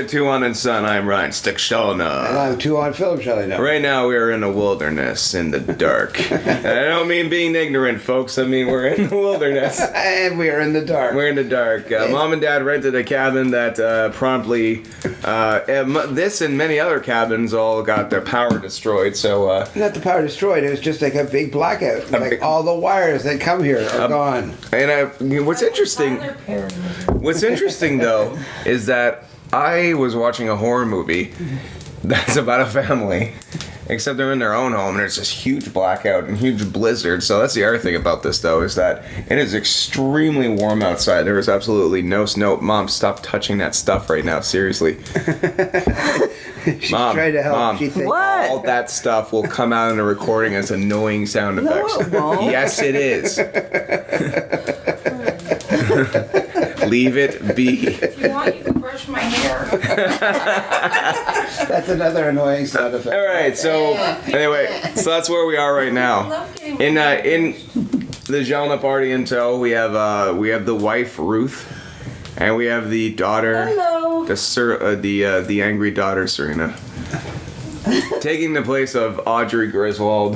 to Tuhon and Son. I'm Ryan Stickshallna. And I'm Tuhon Philip Shelley. Right now we are in a wilderness in the dark. And I don't mean being ignorant, folks. I mean we're in the wilderness. And we are in the dark. We're in the dark. Mom and Dad rented a cabin that promptly, this and many other cabins all got their power destroyed. So not the power destroyed. It was just like a big blackout. Like all the wires that come here are gone. And what's interesting though is that I was watching a horror movie that's about a family, except they're in their own home and there's this huge blackout and huge blizzard. So that's the other thing about this though, is that it is extremely warm outside. There is absolutely no snow. Mom, stop touching that stuff right now, seriously. She's trying to help. Mom, she thinks, what? All that stuff will come out in a recording as annoying sound effects. No, it won't. Yes, it is. Leave it be. If you want, you can brush my hair. That's another annoying sound effect. All right, so anyway, so that's where we are right now. In the Jelna party in tow, we have the wife Ruth, and we have the daughter, Hello. the angry daughter Serena, taking the place of Audrey Griswold,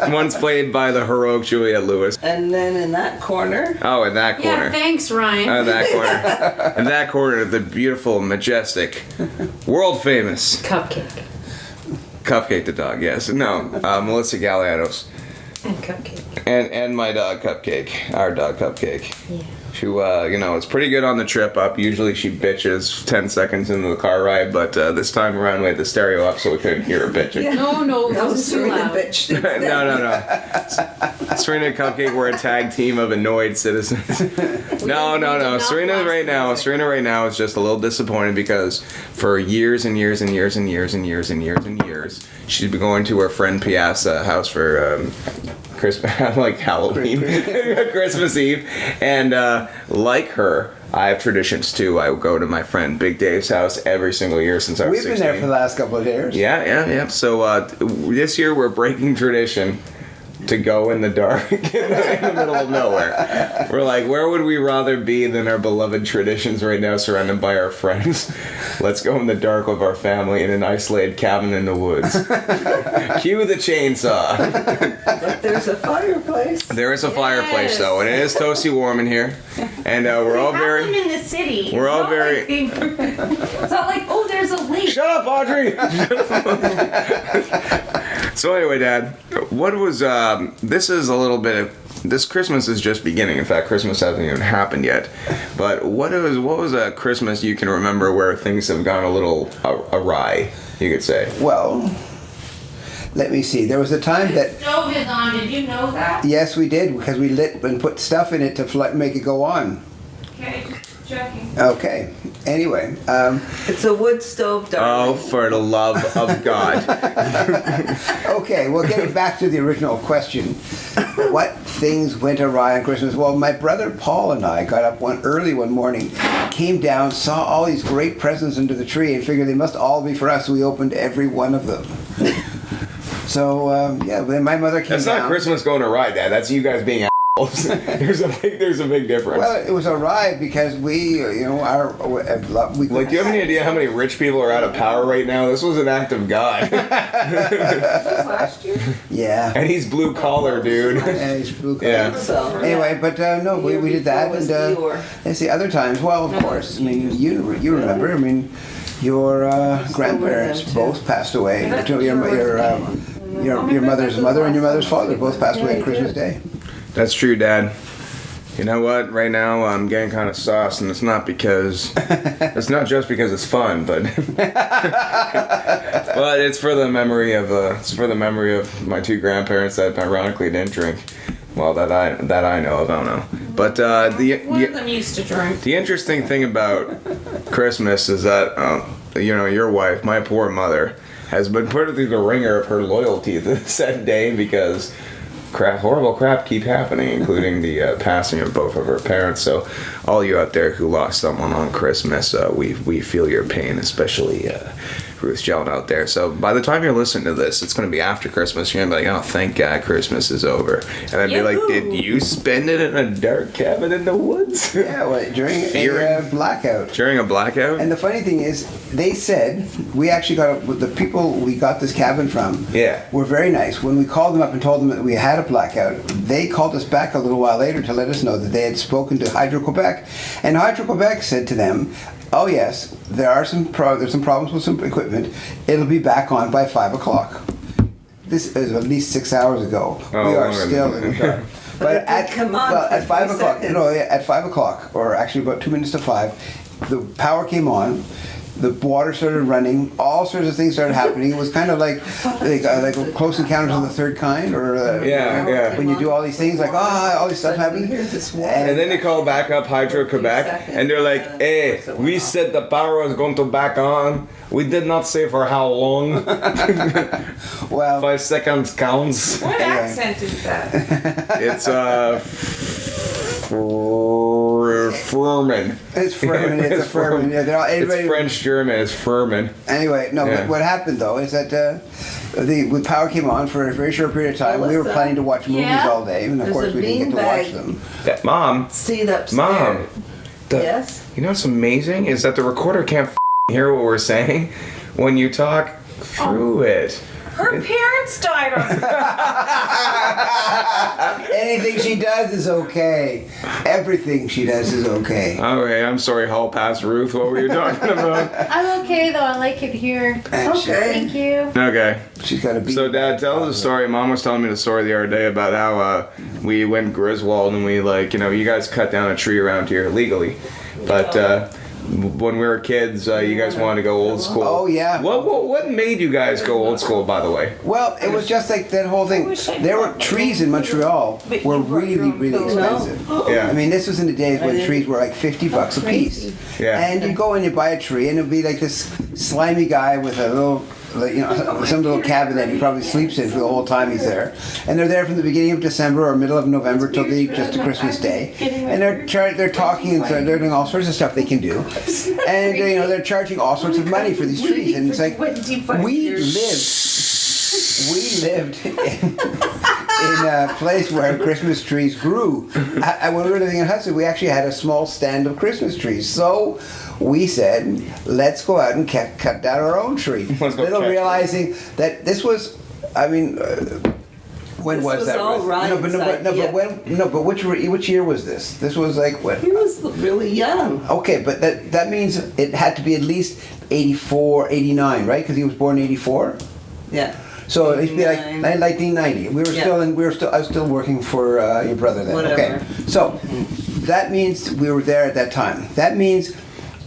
once played by the heroic Juliette Lewis. And then in that corner, Oh, in that corner. Yeah, thanks, Ryan. In that corner. In that corner, the beautiful, majestic, world famous Cupcake. Cupcake the dog. Yes, no, Melissa Gallianos, And Cupcake. and my dog Cupcake, our dog Cupcake. Yeah. Who, is pretty good on the trip up. Usually she bitches 10 seconds into the car ride, but this time around we had the stereo up so we couldn't hear her bitching. No, that was too Serena loud. bitched. No. Serena and Cupcake were a tag team of annoyed citizens. No. Serena right now is just a little disappointed because for years and years and years and years and years and years and years, she's been going to her friend Piazza house for Christmas, like Halloween, Christmas Eve, and like her, I have traditions too. I go to my friend Big Dave's house every single year since I was 16. We've been there for the last couple of years. Yeah. So this year we're breaking tradition to go in the dark in the middle of nowhere. We're like, where would we rather be than our beloved traditions right now, surrounded by our friends? Let's go in the dark with our family in an isolated cabin in the woods. Cue the chainsaw. But there's a fireplace. There is a fireplace though, and it is toasty warm in here, and we're all We have very. them in the city. We're all very. It's not like, oh, there's a lake. Shut up, Audrey! So anyway, Dad, what was, this is a little bit of, this Christmas is just beginning. In fact, Christmas hasn't even happened yet. But what was a Christmas you can remember where things have gone a little awry, you could say? Well, let me see. There was a time that... The stove is on. Did you know that? Yes, we did, because we lit and put stuff in it to make it go on. Okay, just checking. Okay. Anyway, It's a wood stove, Oh, darling. for the love of God. okay, well, getting back to the original question, what things went awry on Christmas? Well, my brother Paul and I got up early one morning, came down, saw all these great presents under the tree, and figured they must all be for us, so we opened every one of them. So, then my mother came down. That's not Christmas going awry, Dad. That's you guys being assholes. There's a big difference. Well, it was a ride because we, Like, do you have any idea how many rich people are out of power right now? This was an act of God. Last year? Yeah. And he's blue collar, dude. And he's blue collar. Yeah. So, Anyway, but no, we did that, was and Dior. let's see, other times. Well, of course, I mean, you remember. I mean, your grandparents too. both passed away. Your mother's mother and your mother's father both passed away on Christmas Day. That's true, Dad. You know what? Right now I'm getting kind of sauced, and it's not just because it's fun, but but it's for the memory of my two grandparents that ironically didn't drink. Well, that I know of. I don't know. But One of them used to drink. the interesting thing about Christmas is that your wife, my poor mother, has been put through the ringer of her loyalty this said day because horrible crap keep happening, including the passing of both of her parents. So all you out there who lost someone on Christmas, we feel your pain, especially Ruth's yelling out there. So by the time you're listening to this, it's going to be after Christmas. You're going to be like, oh, thank God Christmas is over. And I'd be like, Yahoo! did you spend it in a dark cabin in the woods? Yeah, well, during a blackout. During a blackout? And the funny thing is, they said, we actually the people we got this cabin from were very nice. When we called them up and told them that we had a blackout, they called us back a little while later to let us know that they had spoken to Hydro-Quebec. And Hydro-Quebec said to them, oh yes, there's some problems with some equipment. It'll be back on by 5 o'clock. This is at least 6 hours ago. Oh, we are longer still than in the dark. But it did come on at for 5 3 o'clock, seconds. at 5 o'clock, or actually about 2 minutes to 5, the power came on. The water started running. All sorts of things started happening. It was kind of like Close Encounters of the Third Kind, or when you do all these things, like all this stuff happening. And then you call back up Hydro-Quebec, and they're like, hey, we said the power was going to back on. We did not say for how long. Well, 5 seconds counts. What accent is that? It's Furman. it's Furman. It's a Furman. Yeah, they're all, It's everybody, French German. It's Furman. Anyway, no. Yeah. But what happened though is that the power came on for a very short period of time. We were Melissa? planning to watch movies Yeah? all day, and of There's course a we didn't get to beanbag. watch them. Mom. Seat upstairs. Mom. Yes? You know what's amazing is that the recorder can't hear what we're saying when you talk through it. Her parents died on Anything she does is okay. Everything she does is okay. Okay, I'm sorry, Hall Pass Ruth. What were you talking about? I'm okay though. I like it here. Thank you. Okay. She's got to be. So, Dad, tell us a story. Mom was telling me the story the other day about how we went Griswold and we, you guys cut down a tree around here legally. But when we were kids, you guys wanted to go old school. Oh, yeah. What made you guys go old school, by the way? Well, it was just like that whole thing. There were trees in Montreal were really, really expensive. Yeah. I mean, this was in the days when trees were like $50 a piece. Yeah. And you go and you buy a tree, and it'd be like this slimy guy with a little, some little cabin that he probably sleeps in for the whole time he's there. And they're there from the beginning of December or middle of November till just to Christmas Day. And they're talking and they're doing all sorts of stuff they can do. And they're charging all sorts of money for these trees. And it's like we lived in a place where Christmas trees grew. When we were living in Hudson, we actually had a small stand of Christmas trees. So we said, let's go out and cut down our own tree. Little realizing that this was, when This was was that? all Ryan's idea. But which year was this? This was like what? He was really young. Okay, but that means it had to be at least 84, 89, right? Because he was born in 84. Yeah. So it'd be like 89. 1990. I was still working for your brother then. Whatever. Okay. So that means we were there at that time. That means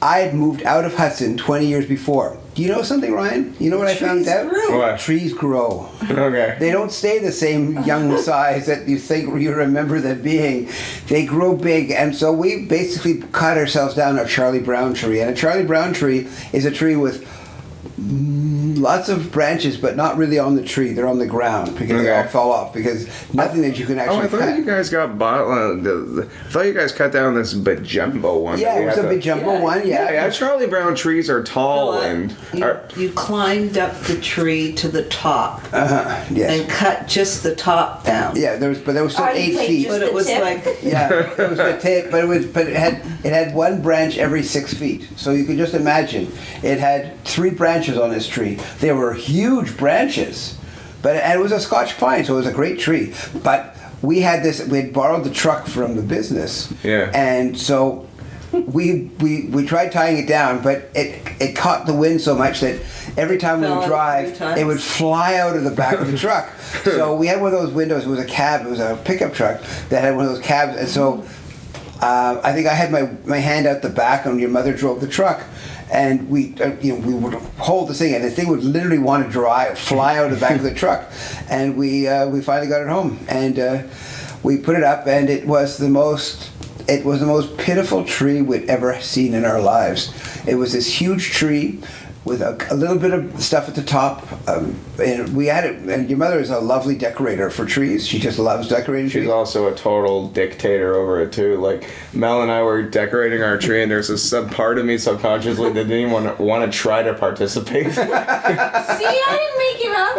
I had moved out of Hudson 20 years before. Do you know something, Ryan? You know what I found Trees out? grew. What? Trees grow. Okay. They don't stay the same young size that you remember them being. They grow big, and so we basically cut ourselves down a Charlie Brown tree. And a Charlie Brown tree is a tree with lots of branches, but not really on the tree. They're on the ground because they all fall off. Because nothing that you can Oh, actually I thought cut. you guys got I thought you guys cut down this big jumbo one. Yeah, that it was we a had big jumbo one. Yeah, Charlie Brown trees are tall and. You climbed up the tree to the top Yes. and cut just the top down. Yeah, there was still Oh, you 8 take feet. just But it was tip? like, Yeah, it was the tip, but it had one branch every 6 feet. So you could just imagine it had 3 branches on this tree. They were huge branches, and it was a Scotch pine, so it was a great tree. But we had borrowed the truck from the business, and so we tried tying it down, but it caught the wind so much that every time we Fell would out drive, 3 times. it would fly out of the back of the truck. So we had one of those windows. It was a cab. It was a pickup truck that had one of those cabs, and so I think I had my hand out the back, and your mother drove the truck. And we would hold the thing, and the thing would literally want to fly out of the back of the truck. And we finally got it home, and we put it up, and it was the most pitiful tree we'd ever seen in our lives. It was this huge tree. with a little bit of stuff at the top. And we had it. And your mother is a lovely decorator for trees. She just loves decorating trees. She's also a total dictator over it too. Like Mel and I were decorating our tree, and there's a part of me subconsciously that didn't even want to try to participate. See, I didn't make it up.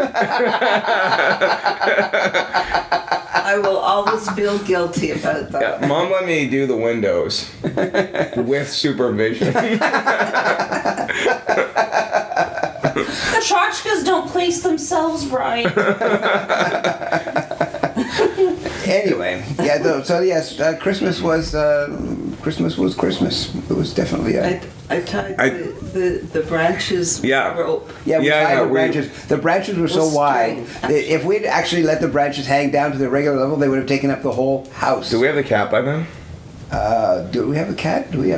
I will always feel guilty about that. Yeah, Mom let me do the windows with supervision. The tchotchkes don't place themselves right. Anyway, yeah. So yes, Christmas was Christmas. It was definitely I tied the branches Yeah. with rope. Yeah, we Yeah, tied no, the branches. The branches were so With wide. string, If we'd actually let the branches hang down to the regular level, they would have taken up the whole house. Do we have the cat by then? Do we have a cat? Did we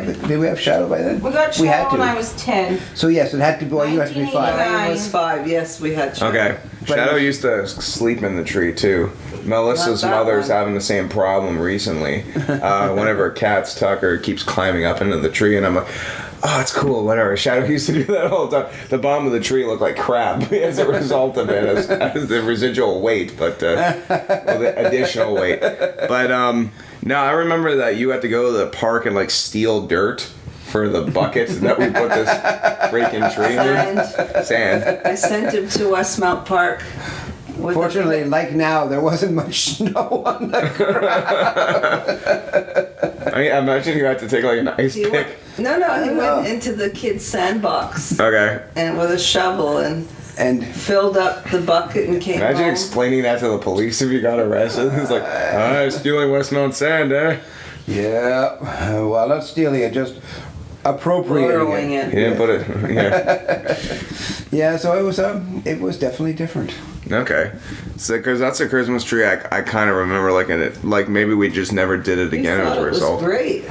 have Shadow by then? We got We had Shadow to. when I was 10. So yes, it had to be. Well, you had to be 5. Mine was 5. Yes, we had. Okay. But- Shadow used to sleep in the tree too. Melissa's Not that mother's one. having the same problem recently. Whenever cat's Tucker keeps climbing up into the tree, and I'm like, oh, it's cool, whatever. Shadow used to do that all the time. The bottom of the tree looked like crap as a result of it, as the residual weight, but well, the additional weight. But no, I remember that you had to go to the park and like steal dirt for the bucket that we put this freaking tree in. Sand. I sent him to Westmount Park. With Fortunately, like now, there wasn't much snow on the I mean, imagine you had to take like an ice he went, pick. he went into the kids' sandbox Okay. and with a shovel and and filled up the bucket and came Imagine home. explaining that to the police if you got arrested. It's like, stealing Westmount sand, eh? yeah, well, not stealing it, just appropriating Borrowing it. it. You didn't put it. Yeah. Yeah, so it was definitely different. Okay. So, because that's a Christmas tree, I kind of remember looking at it. Like maybe we just never did it He again thought as a it was result. great.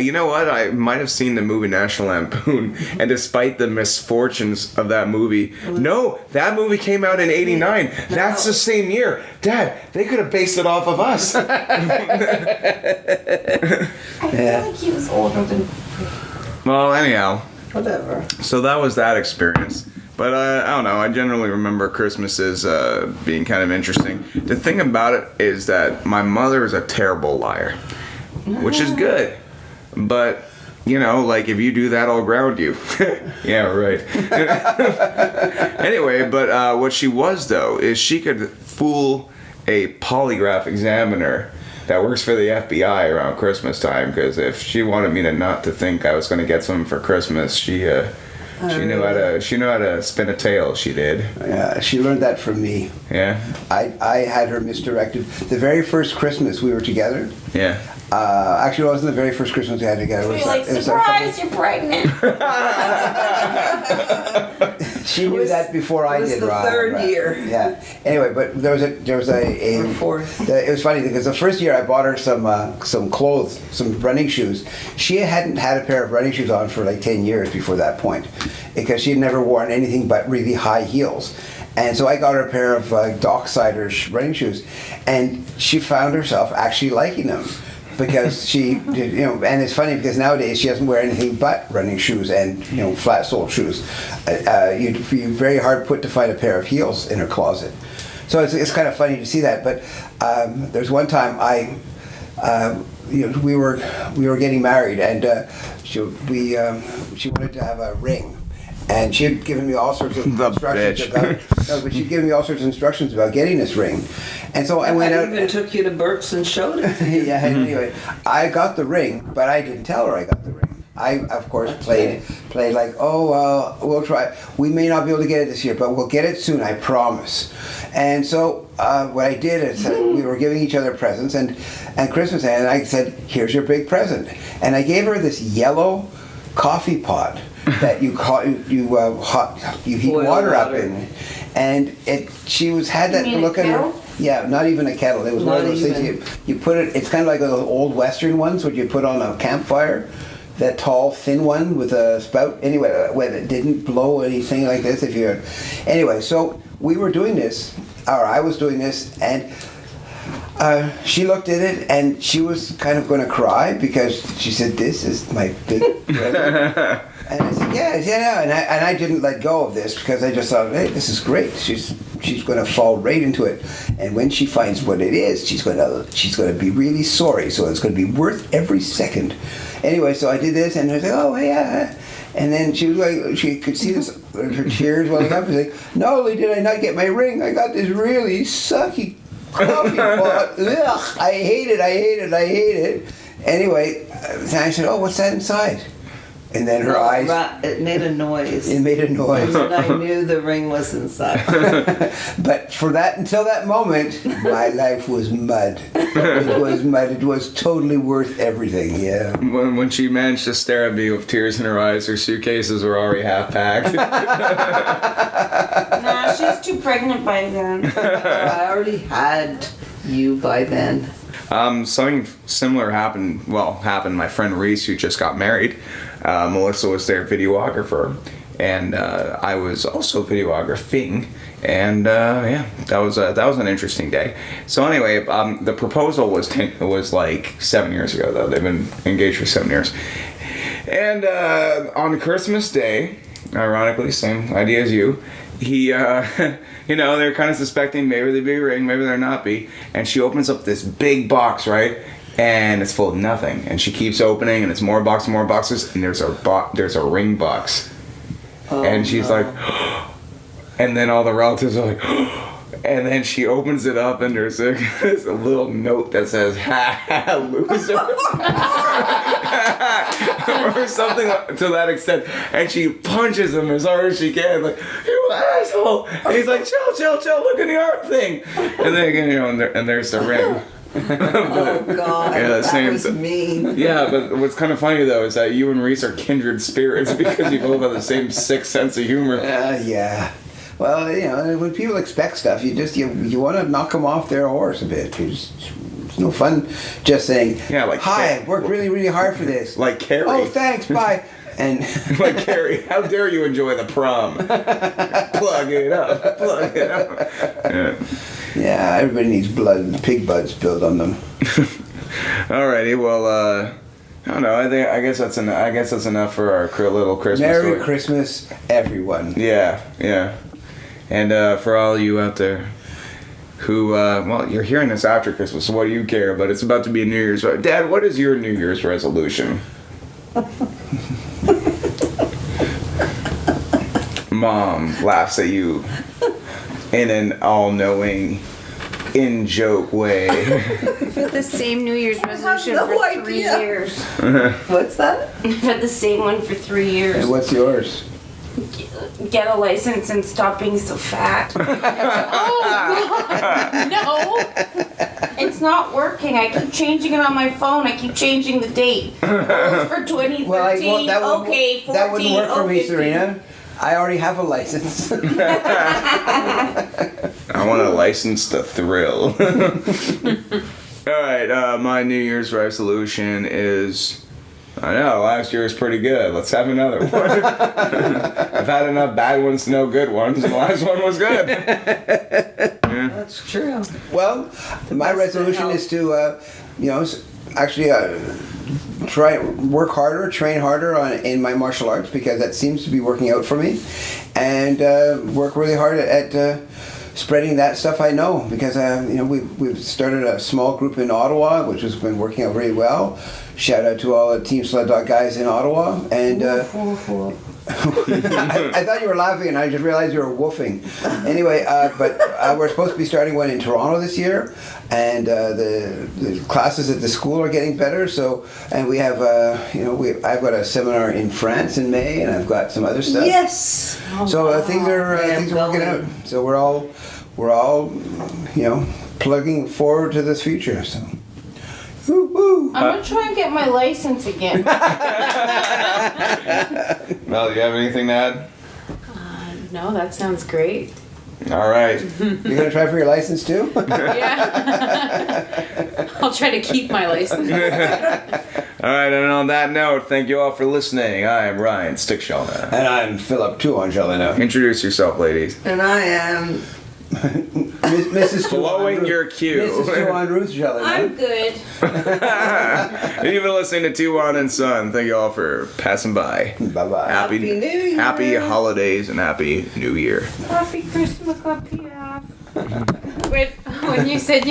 You know what? I might have seen the movie National Lampoon, and despite the misfortunes of that movie, no, that movie came out in '89. That's the same year. Dad, they could have based it off of us. I feel like he was older than. Well, anyhow, Whatever. so that was that experience. But I don't know. I generally remember Christmas as being kind of interesting. The thing about it is that my mother is a terrible liar, which is good. But you know, like if you do that, I'll ground you. Yeah, right. Anyway, but what she was though is she could fool a polygraph examiner that works for the FBI around Christmas time. Because if she wanted me to not to think I was going to get something for Christmas, she knew how to spin a tale. She did. Yeah, she learned that from me. Yeah. I had her misdirected. The very first Christmas we were together. Yeah. Actually, it wasn't the very first Christmas we had together. You're like, surprise, you're pregnant. She knew that before I it was did. the Ron, third right. year. Yeah. Anyway, but there was a Or fourth. It was funny because the first year I bought her some clothes, some running shoes. She hadn't had a pair of running shoes on for like 10 years before that point, because she had never worn anything but really high heels. And so I got her a pair of Docksider running shoes, and she found herself actually liking them. Because she, and it's funny because nowadays she doesn't wear anything but running shoes and flat soled shoes. You'd be very hard put to find a pair of heels in her closet. So it's kind of funny to see that. But there's one time we were getting married, and she wanted to have a ring. And she had given me all sorts of instructions but she'd given me all sorts of instructions about getting this ring. And so I went out. even took you to Burke's and showed it. Yeah, anyway, I got the ring, but I didn't tell her I got the ring. I, of course, played like, oh, well, we'll try. We may not be able to get it this year, but we'll get it soon, I promise. And so what I did is we were giving each other presents, and Christmas, and I said, here's your big present. And I gave her this yellow coffee pot that you heat Boil water up water. in, and she had that You mean look a on her. kettle? Yeah, not even a kettle. It was one of Not those even. things you put it. It's kind of like those old Western ones, what you put on a campfire. That tall, thin one with a spout. Anyway, when it didn't blow anything like this. Anyway, so we were doing this, or I was doing this, and she looked at it and she was kind of going to cry because she said, "This is my big present." And I said, "Yeah." And I didn't let go of this because I just thought, "Hey, this is great. She's going to fall right into it. And when she finds what it is, she's going to be really sorry. So it's going to be worth every second." Anyway, so I did this, and I was like, "Oh yeah." And then she was like, she could see this, her tears welling up. She's like, "Not only did I not get my ring, I got this really sucky coffee pot. Ugh, I hate it. Anyway, I said, "Oh, what's that inside?" And then her eyes... It made a noise. It made a noise. And I knew the ring was inside. But until that moment, my life was mud. It was mud. It was totally worth everything, yeah. When she managed to stare at me with tears in her eyes, her suitcases were already half packed. Nah, she was too pregnant by then. I already had you by then. Something similar happened. My friend Reese, who just got married, Melissa was their videographer, and I was also videographing, and that was an interesting day. So anyway, the proposal was like 7 years ago, though. They've been engaged for 7 years, and on Christmas Day, ironically, same idea as you. He, they're kind of suspecting maybe there'd be a ring, maybe there not be. And she opens up this big box, right? And it's full of nothing. And she keeps opening, and it's more boxes, and there's a ring box. Oh, and she's like, and then all the relatives are like, and then she opens it up, and there's a little note that says, "Ha, loser." Or something to that extent, and she punches him as hard as she can, like, "You asshole!" And he's like, "Chill, look at the art thing." And then again, and there's the ring. Oh God, Yeah, that was mean. Yeah, but what's kind of funny though is that you and Reese are kindred spirits because you both have the same sick sense of humor. Yeah. Well, when people expect stuff, you want to knock them off their horse a bit. It's no fun just saying, Yeah, like "Hi, worked really, really hard for this." Like Carrie. "Oh, thanks, bye." And Like Carrie, how dare you enjoy the prom? Plug it up. Yeah. yeah, everybody needs blood and pig blood spilled on them. Alrighty, well, I don't know. I guess that's enough for our little Christmas Merry story. Christmas, everyone. Yeah. And for all you out there who, you're hearing this after Christmas, so what do you care? But it's about to be a New Year's. Dad, what is your New Year's resolution? Mom laughs at you in an all-knowing, in-joke way. I've had the same New Year's resolution no for idea. 3 years. What's that? I've had the same one for 3 years. And what's yours? Get a license and stop being so fat. No. It's not working. I keep changing it on my phone. I keep changing the date. Goals for 2013. That okay, 14. That wouldn't work for me, 15. Serena. I already have a license. I want a license to thrill. Alright, my New Year's resolution is... I know, last year was pretty good. Let's have another one. I've had enough bad ones to know good ones, and the last one was good. That's true. Well, my resolution is to, try work harder, train harder in my martial arts because that seems to be working out for me, and work really hard at spreading that stuff I know because we've started a small group in Ottawa which has been working out very well. Shout out to all the Team Sled Dog guys in Ottawa, and I thought you were laughing and I just realized you were woofing. Anyway, but we're supposed to be starting one in Toronto this year, and the classes at the school are getting better. So, and we have I've got a seminar in France in May, and I've got some other stuff. Yes. So things are working out. So we're all plugging forward to this future. So. Woo-woo. I'm gonna try and get my license again. Mel, do you have anything to add? No, that sounds great. All right. You're gonna try for your license too? Yeah. I'll try to keep my license. All right, and on that note, thank you all for listening. I am Ryan Stickshallna. And I'm Philip Tuhon. Introduce yourself, ladies. And I am Mrs. Blowing Tuhon, your cue. Mrs. Tuhon Ruth Shelley. I'm good. And you've been listening to Tuhon and Son. Thank you all for passing by. Bye-bye. Happy New Year. Happy holidays and happy New Year. Happy Christmas, happy half. When you said you